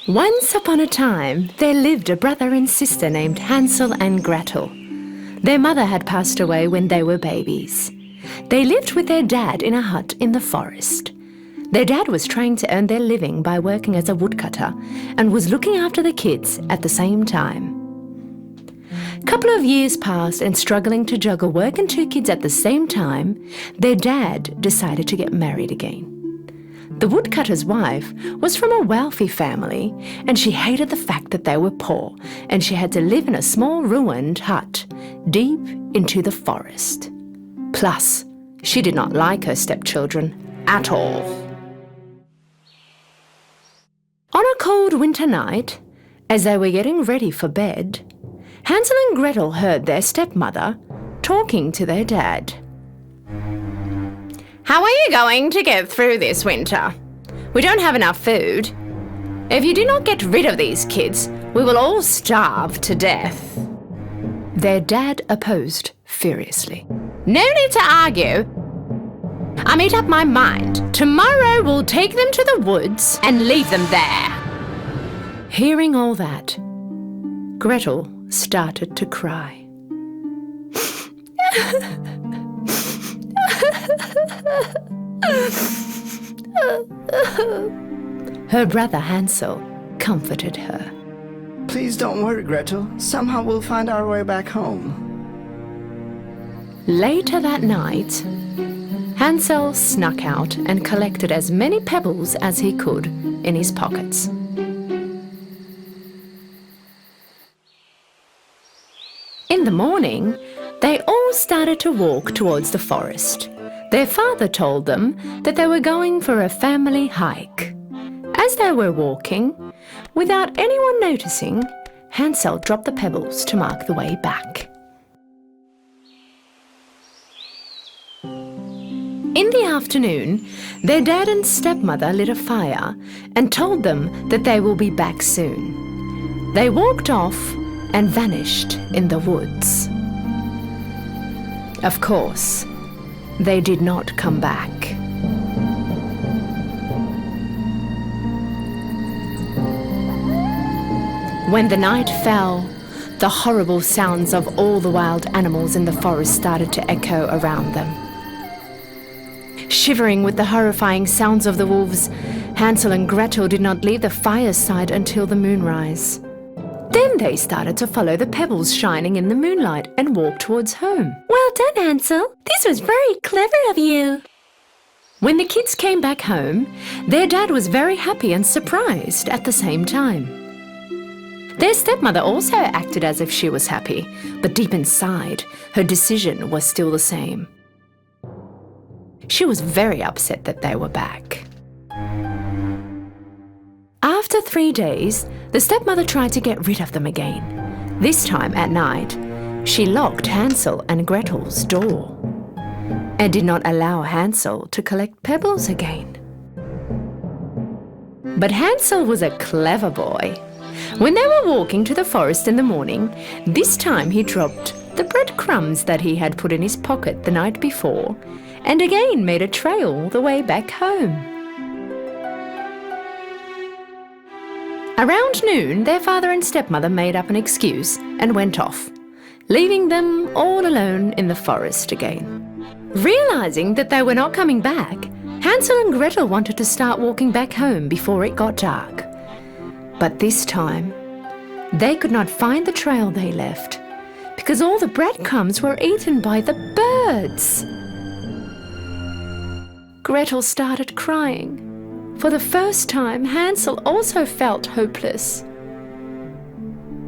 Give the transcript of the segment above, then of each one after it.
Once upon a time, there lived a brother and sister named Hansel and Gretel. Their mother had passed away when they were babies. They lived with their dad in a hut in the forest. Their dad was trying to earn their living by working as a woodcutter and was looking after the kids at the same time. A couple of years passed, and struggling to juggle work and 2 kids at the same time, their dad decided to get married again. The woodcutter's wife was from a wealthy family, and she hated the fact that they were poor and she had to live in a small ruined hut deep into the forest. Plus, she did not like her stepchildren at all. On a cold winter night, as they were getting ready for bed, Hansel and Gretel heard their stepmother talking to their dad. "How are you going to get through this winter? We don't have enough food. If you do not get rid of these kids, we will all starve to death." Their dad opposed furiously. "No need to argue. I made up my mind. Tomorrow we'll take them to the woods and leave them there." Hearing all that, Gretel started to cry. Her brother Hansel comforted her. "Please don't worry, Gretel. Somehow we'll find our way back home." Later that night, Hansel snuck out and collected as many pebbles as he could in his pockets. In the morning, they all started to walk towards the forest. Their father told them that they were going for a family hike. As they were walking, without anyone noticing, Hansel dropped the pebbles to mark the way back. In the afternoon, their dad and stepmother lit a fire and told them that they will be back soon. They walked off and vanished in the woods. Of course, they did not come back. When the night fell, the horrible sounds of all the wild animals in the forest started to echo around them. Shivering with the horrifying sounds of the wolves, Hansel and Gretel did not leave the fireside until the moonrise. Then they started to follow the pebbles shining in the moonlight and walk towards home. "Well done, Hansel. This was very clever of you." When the kids came back home, their dad was very happy and surprised at the same time. Their stepmother also acted as if she was happy, but deep inside, her decision was still the same. She was very upset that they were back. After 3 days, the stepmother tried to get rid of them again. This time at night, she locked Hansel and Gretel's door and did not allow Hansel to collect pebbles again. But Hansel was a clever boy. When they were walking to the forest in the morning, this time he dropped the breadcrumbs that he had put in his pocket the night before and again made a trail the way back home. Around noon, their father and stepmother made up an excuse and went off, leaving them all alone in the forest again. Realizing that they were not coming back, Hansel and Gretel wanted to start walking back home before it got dark. But this time, they could not find the trail they left because all the breadcrumbs were eaten by the birds. Gretel started crying. For the first time, Hansel also felt hopeless.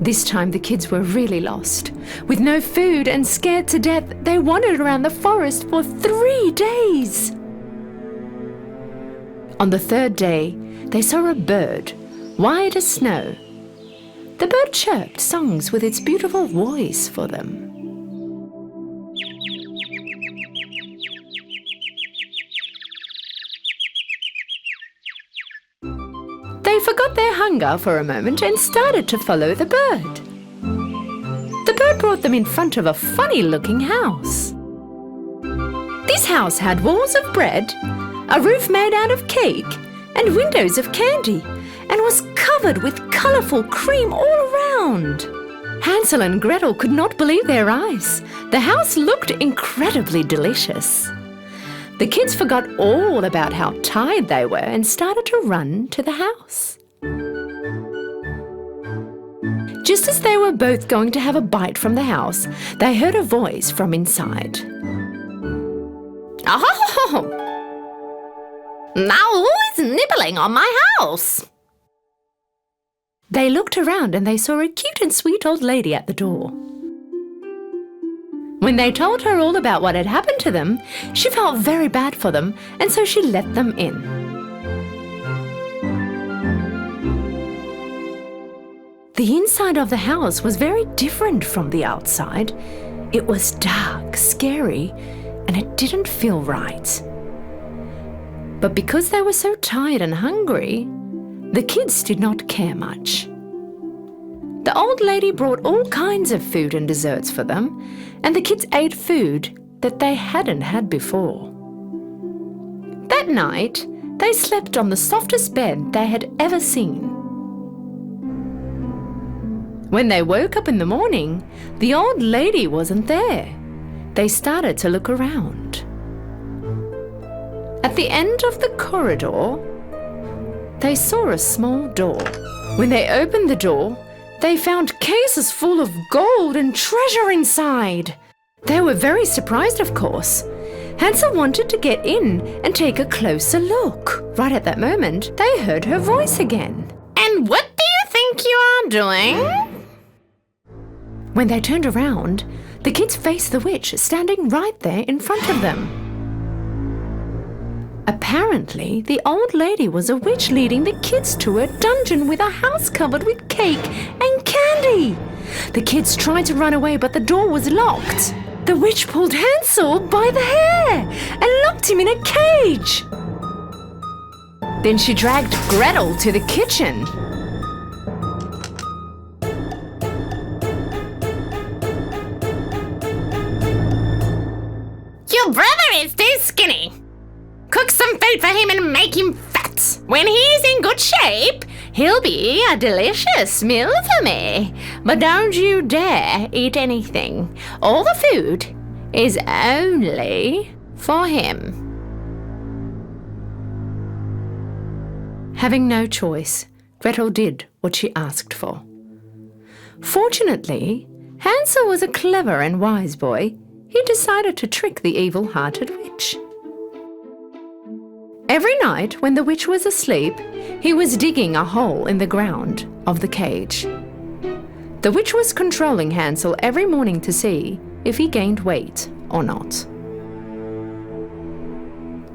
This time the kids were really lost. With no food and scared to death, they wandered around the forest for 3 days. On the 3rd day, they saw a bird, white as snow. The bird chirped songs with its beautiful voice for them. They forgot their hunger for a moment and started to follow the bird. The bird brought them in front of a funny-looking house. This house had walls of bread, a roof made out of cake, and windows of candy, and was covered covered with colourful cream all around. Hansel and Gretel could not believe their eyes. The house looked incredibly delicious. The kids forgot all about how tired they were and started to run to the house. Just as they were both going to have a bite from the house, they heard a voice from inside. Oh! Now who is nibbling on my house? They looked around and they saw a cute and sweet old lady at the door. When they told her all about what had happened to them, she felt very bad for them, and so she let them in. The inside of the house was very different from the outside. It was dark, scary, and it didn't feel right. But because they were so tired and hungry, the kids did not care much. The old lady brought all kinds of food and desserts for them, and the kids ate food that they hadn't had before. That night, they slept on the softest bed they had ever seen. When they woke up in the morning, the old lady wasn't there. They started to look around. At the end of the corridor, they saw a small door. When they opened the door, they found cases full of gold and treasure inside. They were very surprised, of course. Hansel wanted to get in and take a closer look. Right at that moment, they heard her voice again. And what do you think you are doing? When they turned around, the kids faced the witch standing right there in front of them. Apparently, the old lady was a witch leading the kids to a dungeon with a house covered with cake and candy. The kids tried to run away, but the door was locked. The witch pulled Hansel by the hair and locked him in a cage. Then she dragged Gretel to the kitchen. Your brother is too skinny. Cook some food for him and make him fat. When he's in good shape, he'll be a delicious meal for me. But don't you dare eat anything. All the food is only for him. Having no choice, Gretel did what she asked for. Fortunately, Hansel was a clever and wise boy. He decided to trick the evil-hearted witch. Every night when the witch was asleep, he was digging a hole in the ground of the cage. The witch was controlling Hansel every morning to see if he gained weight or not.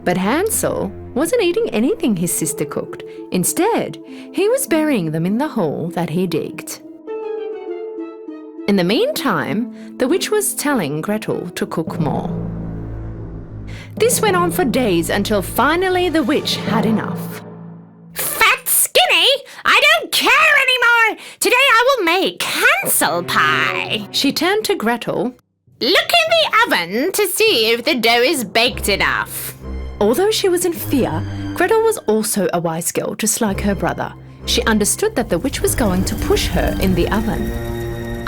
But Hansel wasn't eating anything his sister cooked. Instead, he was burying them in the hole that he digged. In the meantime, the witch was telling Gretel to cook more. This went on for days until finally the witch had enough. Fat, skinny? I don't care anymore. Today I will make Hansel pie. She turned to Gretel. Look in the oven to see if the dough is baked enough. Although she was in fear, Gretel was also a wise girl, just like her brother. She understood that the witch was going to push her in the oven.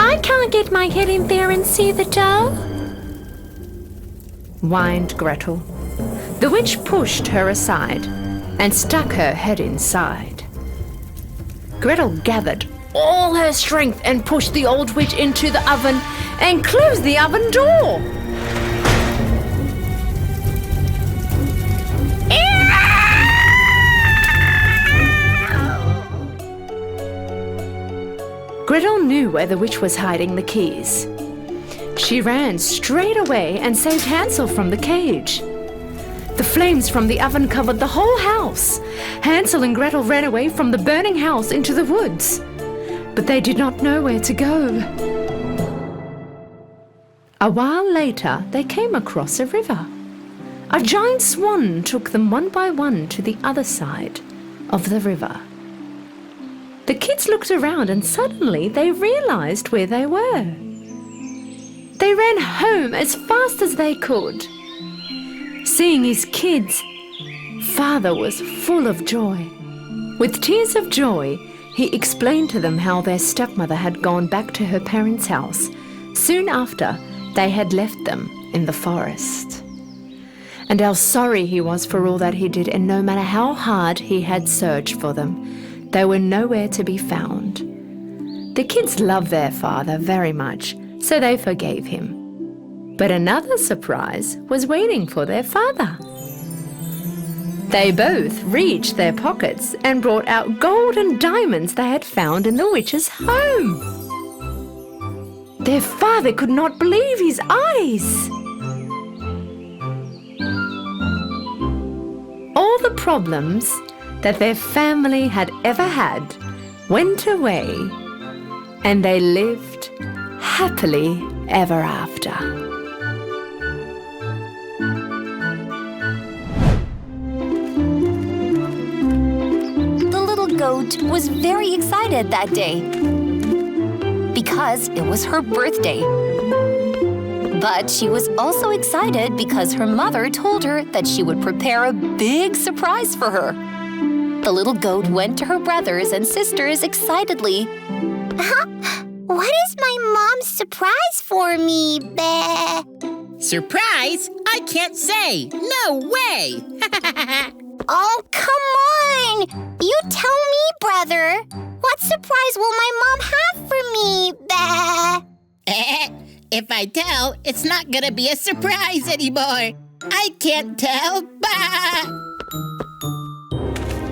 I can't get my head in there and see the dough, whined Gretel. The witch pushed her aside and stuck her head inside. Gretel gathered all her strength and pushed the old witch into the oven and closed the oven door. Gretel knew where the witch was hiding the keys. She ran straight away and saved Hansel from the cage. The flames from the oven covered the whole house. Hansel and Gretel ran away from the burning house into the woods, but they did not know where to go. A while later, they came across a river. A giant swan took them one by one to the other side of the river. The kids looked around and suddenly they realized where they were. They ran home as fast as they could. Seeing his kids, Father was full of joy. With tears of joy, He explained to them how their stepmother had gone back to her parents' house soon after they had left them in the forest, and how sorry he was for all that he did, and no matter how hard he had searched for them, they were nowhere to be found. The kids loved their father very much, so they forgave him. But another surprise was waiting for their father. They both reached their pockets and brought out gold and diamonds they had found in the witch's home. Their father could not believe his eyes. All the problems that their family had ever had went away, and they lived happily ever after. The little goat was very excited that day because it was her birthday. But she was also excited because her mother told her that she would prepare a big surprise for her. The little goat went to her brothers and sisters excitedly. What is my mom's surprise for me, Bear? Surprise? I can't say. No way. Oh, come on! You tell me, brother. What surprise will my mom have for me, Bear? If I tell, it's not gonna be a surprise anymore. I can't tell. Bah!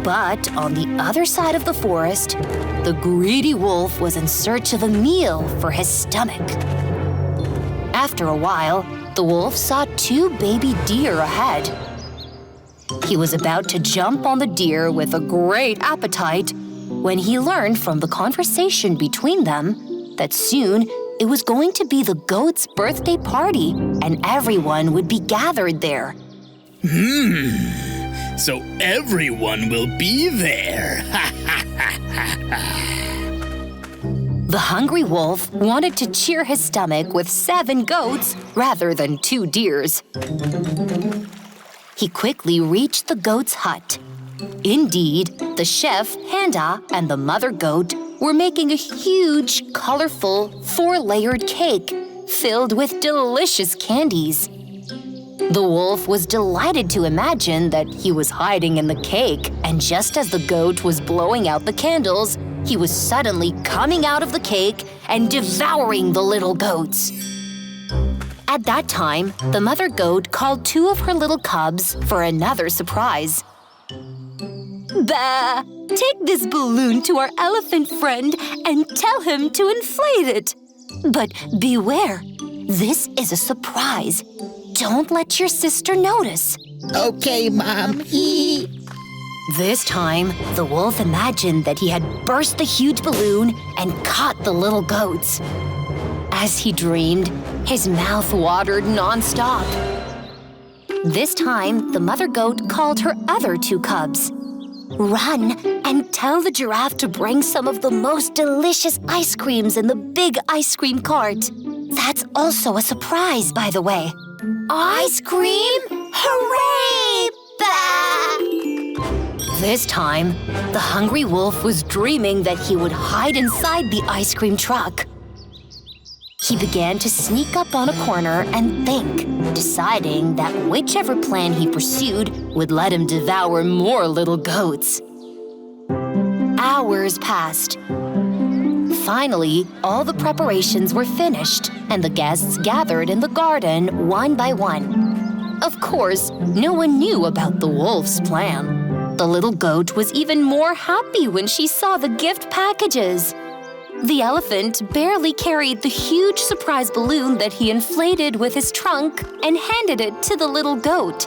But on the other side of the forest, the greedy wolf was in search of a meal for his stomach. After a while, the wolf saw 2 baby deer ahead. He was about to jump on the deer with a great appetite when he learned from the conversation between them that soon it was going to be the goat's birthday party and everyone would be gathered there. So everyone will be there. The hungry wolf wanted to cheer his stomach with 7 goats rather than 2 deers. He quickly reached the goat's hut. Indeed, the chef, Handa, and the mother goat were making a huge, colorful, 4-layered cake filled with delicious candies. The wolf was delighted to imagine that he was hiding in the cake, and just as the goat was blowing out the candles, he was suddenly coming out of the cake and devouring the little goats. At that time, the mother goat called 2 of her little cubs for another surprise. Bah! Take this balloon to our elephant friend and tell him to inflate it. But beware, this is a surprise. Don't let your sister notice. Okay, Mom. This time, the wolf imagined that he had burst the huge balloon and caught the little goats. As he dreamed, his mouth watered nonstop. This time, the mother goat called her other 2 cubs. Run and tell the giraffe to bring some of the most delicious ice creams in the big ice cream cart. That's also a surprise, by the way. Ice cream? Hooray! Bah! This time, the hungry wolf was dreaming that he would hide inside the ice cream truck. He began to sneak up on a corner and think, deciding that whichever plan he pursued would let him devour more little goats. Hours passed. Finally, all the preparations were finished, and the guests gathered in the garden one by one. Of course, no one knew about the wolf's plan. The little goat was even more happy when she saw the gift packages. The elephant barely carried the huge surprise balloon that he inflated with his trunk and handed it to the little goat.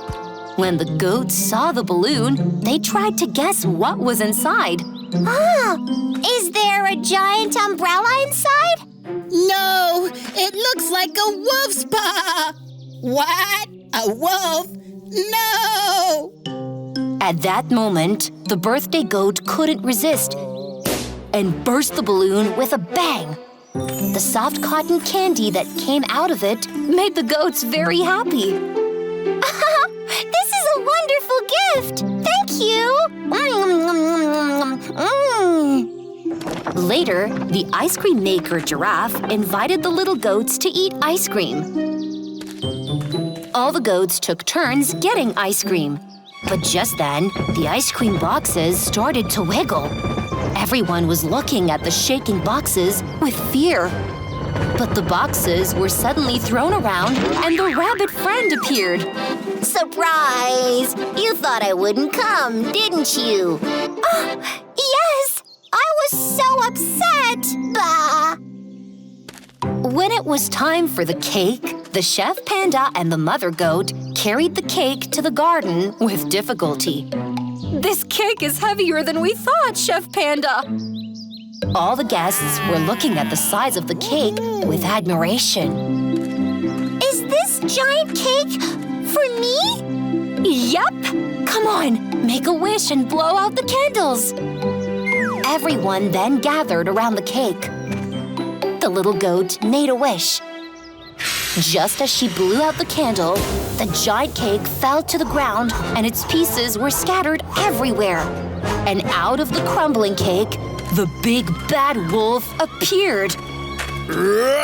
When the goats saw the balloon, they tried to guess what was inside. Is there a giant umbrella inside? No, it looks like a wolf's paw. What? A wolf? No! At that moment, the birthday goat couldn't resist and burst the balloon with a bang. The soft cotton candy that came out of it made the goats very happy. This is a wonderful gift! Thank you! Later, the ice cream maker Giraffe invited the little goats to eat ice cream. All the goats took turns getting ice cream. But just then, the ice cream boxes started to wiggle. Everyone was looking at the shaking boxes with fear. But the boxes were suddenly thrown around and the rabbit friend appeared. Surprise! You thought I wouldn't come, didn't you? Oh, yes! I was so upset! Bah! When it was time for the cake, the chef panda and the mother goat carried the cake to the garden with difficulty. This cake is heavier than we thought, Chef Panda. All the guests were looking at the size of the cake with admiration. Is this giant cake for me? Yup! Come on, make a wish and blow out the candles. Everyone then gathered around the cake. The little goat made a wish. Just as she blew out the candle, the giant cake fell to the ground and its pieces were scattered everywhere. And out of the crumbling cake, the big bad wolf appeared. Roar!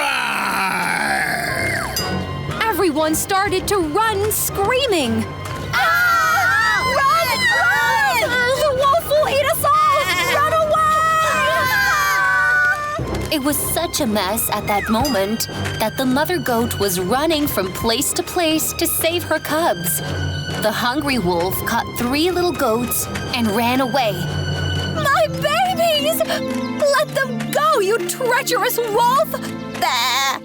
Everyone started to run, screaming. Ah! Run! The wolf will eat us all! Run away! It was such a mess at that moment that the mother goat was running from place to place to save her cubs. The hungry wolf caught 3 little goats and ran away. My babies! Let them go, you treacherous wolf! Bah!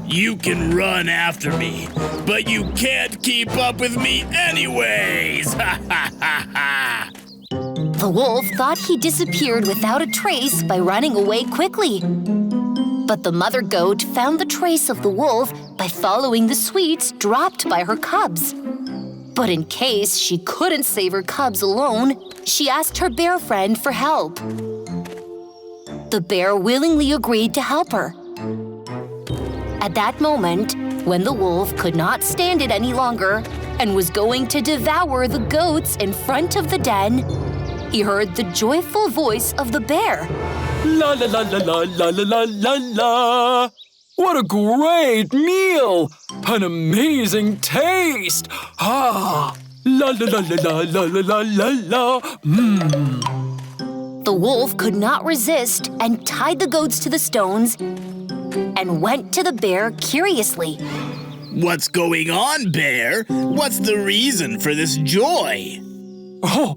You can run after me, but you can't keep up with me anyways! Ha ha ha ha! The wolf thought he disappeared without a trace by running away quickly. But the mother goat found the trace of the wolf by following the sweets dropped by her cubs. But in case she couldn't save her cubs alone, she asked her bear friend for help. The bear willingly agreed to help her. At that moment, when the wolf could not stand it any longer and was going to devour the goats in front of the den, he heard the joyful voice of the bear. La la la la la la la la la la! What a great meal! An amazing taste! Ah! La la la la la la la la la! Mmm! The wolf could not resist and tied the goats to the stones and went to the bear curiously. What's going on, Bear? What's the reason for this joy? Oh,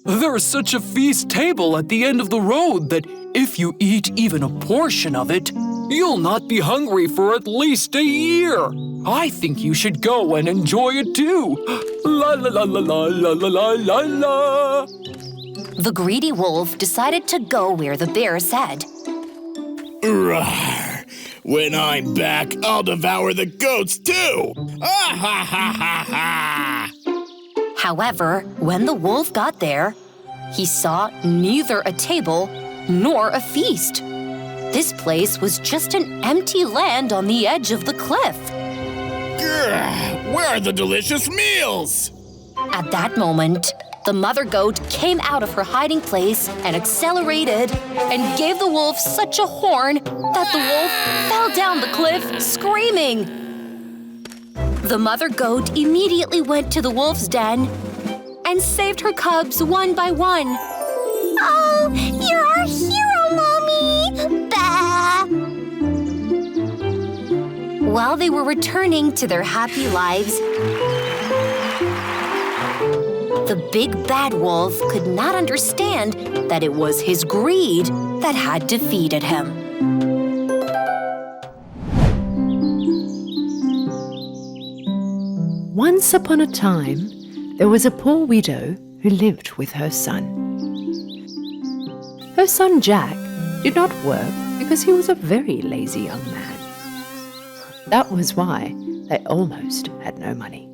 there is such a feast table at the end of the road that if you eat even a portion of it, you'll not be hungry for at least a year. I think you should go and enjoy it too. La la la la la la la la la la. The greedy wolf decided to go where the bear said. Roar! When I'm back, I'll devour the goats too! Ah ha ha ha ha! However, when the wolf got there, he saw neither a table nor a feast. This place was just an empty land on the edge of the cliff. Grr, where are the delicious meals? At that moment, the mother goat came out of her hiding place and accelerated and gave the wolf such a horn that the wolf fell down the cliff screaming. The mother goat immediately went to the wolf's den and saved her cubs one by one. Oh, you're our hero, Mommy! Bah! While they were returning to their happy lives, the big bad wolf could not understand that it was his greed that had defeated him. Once upon a time, there was a poor widow who lived with her son. Her son Jack did not work because he was a very lazy young man. That was why they almost had no money.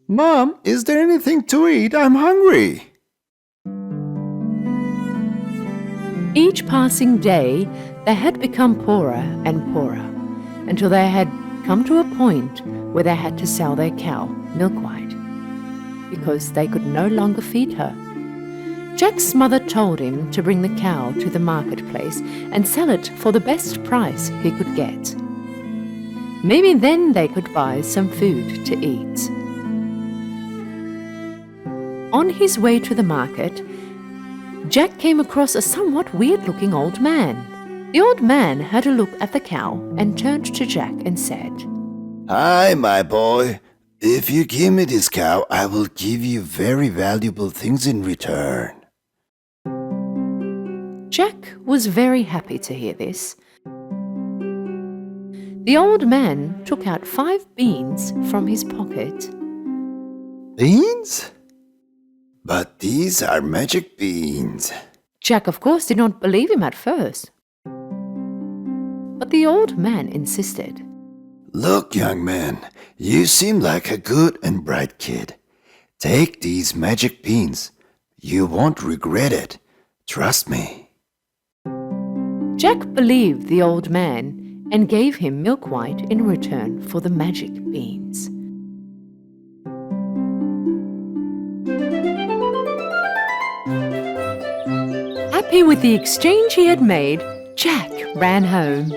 Mom, is there anything to eat? I'm hungry. Each passing day, they had become poorer and poorer until they had come to a point where they had to sell their cow, Milkwhite, because they could no longer feed her. Jack's mother told him to bring the cow to the marketplace and sell it for the best price he could get. Maybe then they could buy some food to eat. On his way to the market, Jack came across a somewhat weird-looking old man. The old man had a look at the cow and turned to Jack and said, Hi, my boy. If you give me this cow, I will give you very valuable things in return. Jack was very happy to hear this. The old man took out 5 beans from his pocket. Beans? But these are magic beans. Jack, of course, did not believe him at first. But the old man insisted. Look, young man, you seem like a good and bright kid. Take these magic beans. You won't regret it. Trust me. Jack believed the old man and gave him milk white in return for the magic beans. Happy with the exchange he had made, Jack ran home.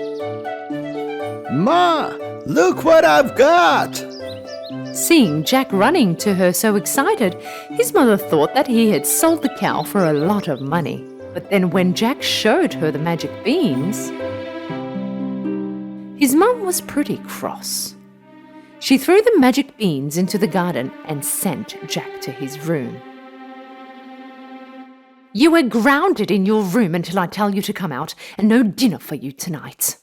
Ma, look what I've got! Seeing Jack running to her so excited, his mother thought that he had sold the cow for a lot of money. But then when Jack showed her the magic beans, his mum was pretty cross. She threw the magic beans into the garden and sent Jack to his room. You are grounded in your room until I tell you to come out, and no dinner for you tonight.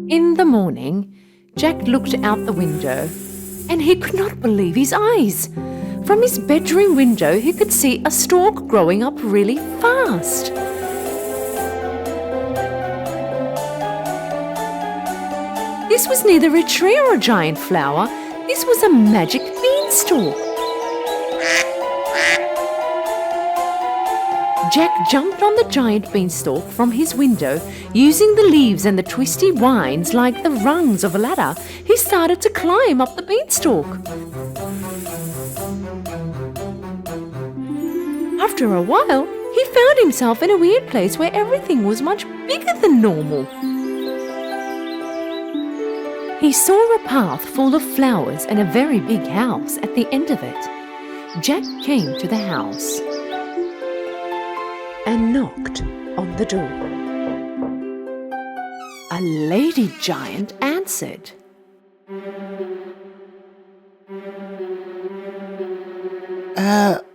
In the morning, Jack looked out the window, and he could not believe his eyes. From his bedroom window, he could see a stalk growing up really fast. This was neither a tree or a giant flower. This was a magic beanstalk. Jack jumped on the giant beanstalk from his window. Using the leaves and the twisty vines like the rungs of a ladder, he started to climb up the beanstalk. After a while, he found himself in a weird place where everything was much bigger than normal. He saw a path full of flowers and a very big house at the end of it. Jack came to the house and knocked on the door. A lady giant answered.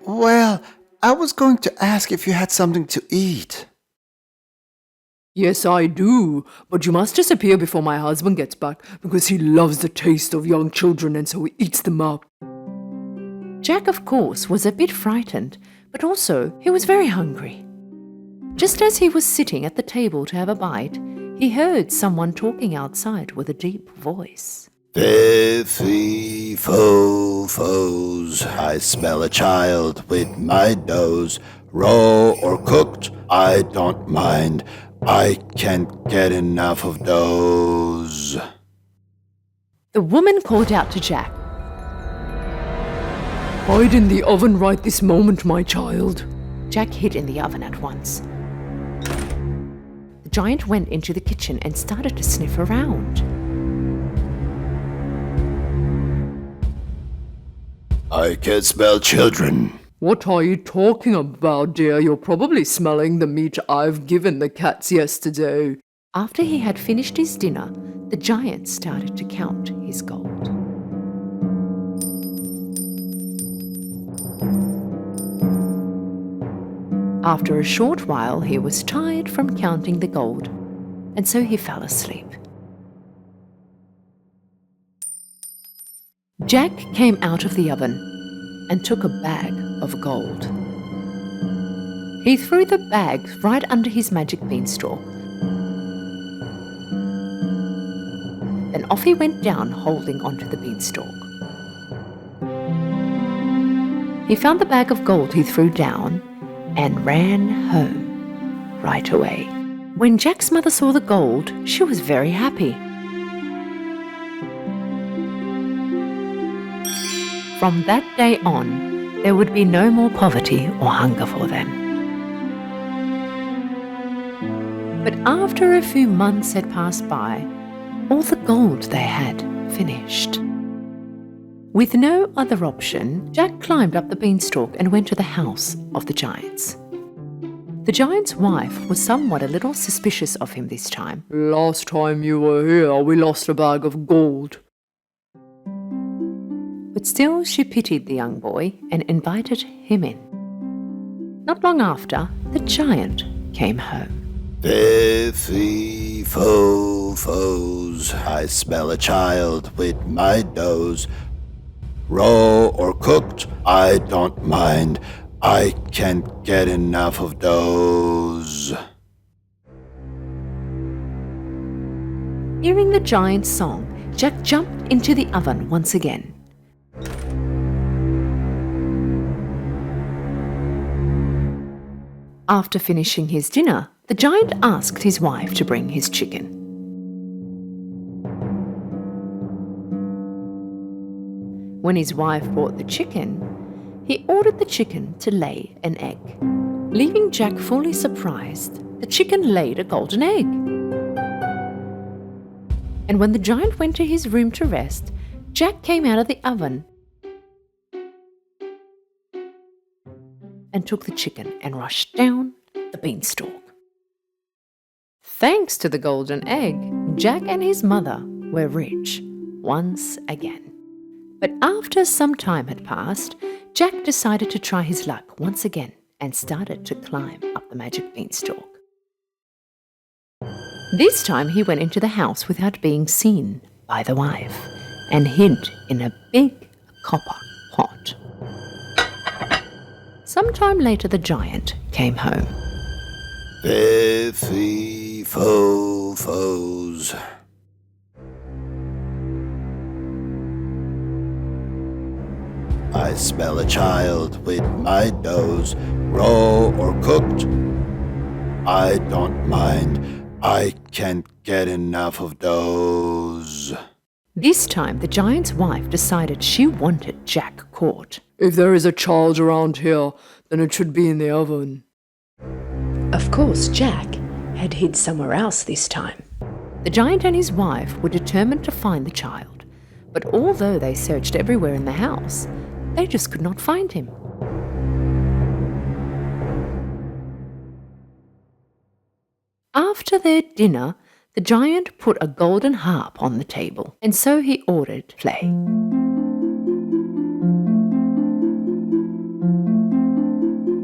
Well, I was going to ask if you had something to eat. Yes, I do, but you must disappear before my husband gets back, because he loves the taste of young children and so he eats them up. Jack, of course, was a bit frightened, but also he was very hungry. Just as he was sitting at the table to have a bite, he heard someone talking outside with a deep voice. Fee, fo, foes, I smell a child with my nose. Raw or cooked, I don't mind. I can't get enough of those. The woman called out to Jack. Hide in the oven right this moment, my child. Jack hid in the oven at once. The giant went into the kitchen and started to sniff around. I can smell children. What are you talking about, dear? You're probably smelling the meat I've given the cats yesterday. After he had finished his dinner, the giant started to count his gold. After a short while, he was tired from counting the gold, and so he fell asleep. Jack came out of the oven and took a bag of gold. He threw the bag right under his magic beanstalk. Then off he went down, holding onto the beanstalk. He found the bag of gold he threw down and ran home right away. When Jack's mother saw the gold, she was very happy. From that day on, there would be no more poverty or hunger for them. But after a few months had passed by, all the gold they had finished. With no other option, Jack climbed up the beanstalk and went to the house of the giants. The giant's wife was somewhat a little suspicious of him this time. Last time you were here, we lost a bag of gold. But still she pitied the young boy and invited him in. Not long after, the giant came home. Fee, fo, foes, I smell a child with my nose. Raw or cooked, I don't mind. I can't get enough of those. Hearing the giant's song, Jack jumped into the oven once again. After finishing his dinner, the giant asked his wife to bring his chicken. When his wife brought the chicken, he ordered the chicken to lay an egg. Leaving Jack fully surprised, the chicken laid a golden egg. And when the giant went to his room to rest, Jack came out of the oven and took the chicken and rushed down the beanstalk. Thanks to the golden egg, Jack and his mother were rich once again. But after some time had passed, Jack decided to try his luck once again and started to climb up the magic beanstalk. This time he went into the house without being seen by the wife and hid in a big copper pot. Sometime later the giant came home. Fee, fo, foes. I smell a child with my nose. Raw or cooked, I don't mind. I can't get enough of those. This time the giant's wife decided she wanted Jack caught. If there is a child around here, then it should be in the oven. Of course, Jack had hid somewhere else this time. The giant and his wife were determined to find the child, but although they searched everywhere in the house, they just could not find him. After their dinner, the giant put a golden harp on the table, and so he ordered play.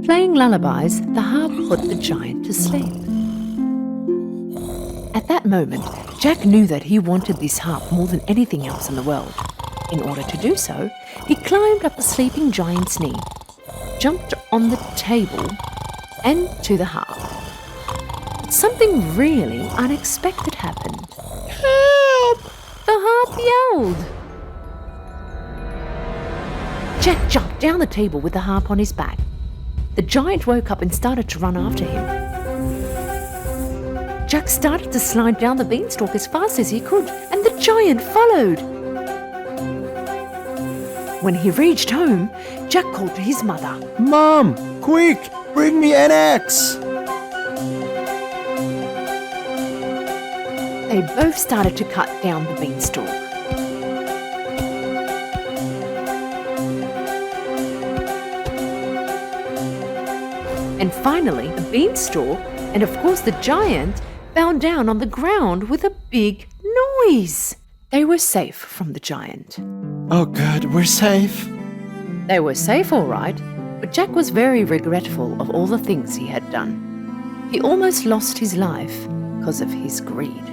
Playing lullabies, the harp put the giant to sleep. At that moment, Jack knew that he wanted this harp more than anything else in the world. In order to do so, he climbed up the sleeping giant's knee, jumped on the table, and to the harp. But something really unexpected happened. Help! The harp yelled. Jack jumped down the table with the harp on his back. The giant woke up and started to run after him. Jack started to slide down the beanstalk as fast as he could, and the giant followed. When he reached home, Jack called to his mother. Mom, quick, bring me an axe. They both started to cut down the beanstalk. And finally, the beanstalk, and of course the giant, fell down on the ground with a big noise. They were safe from the giant. Oh good, we're safe. They were safe all right, but Jack was very regretful of all the things he had done. He almost lost his life because of his greed.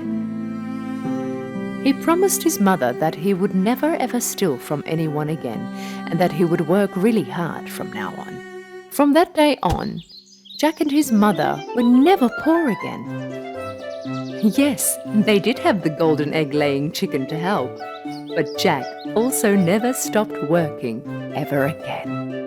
He promised his mother that he would never ever steal from anyone again and that he would work really hard from now on. From that day on, Jack and his mother were never poor again. Yes, they did have the golden egg-laying chicken to help, but Jack also never stopped working ever again.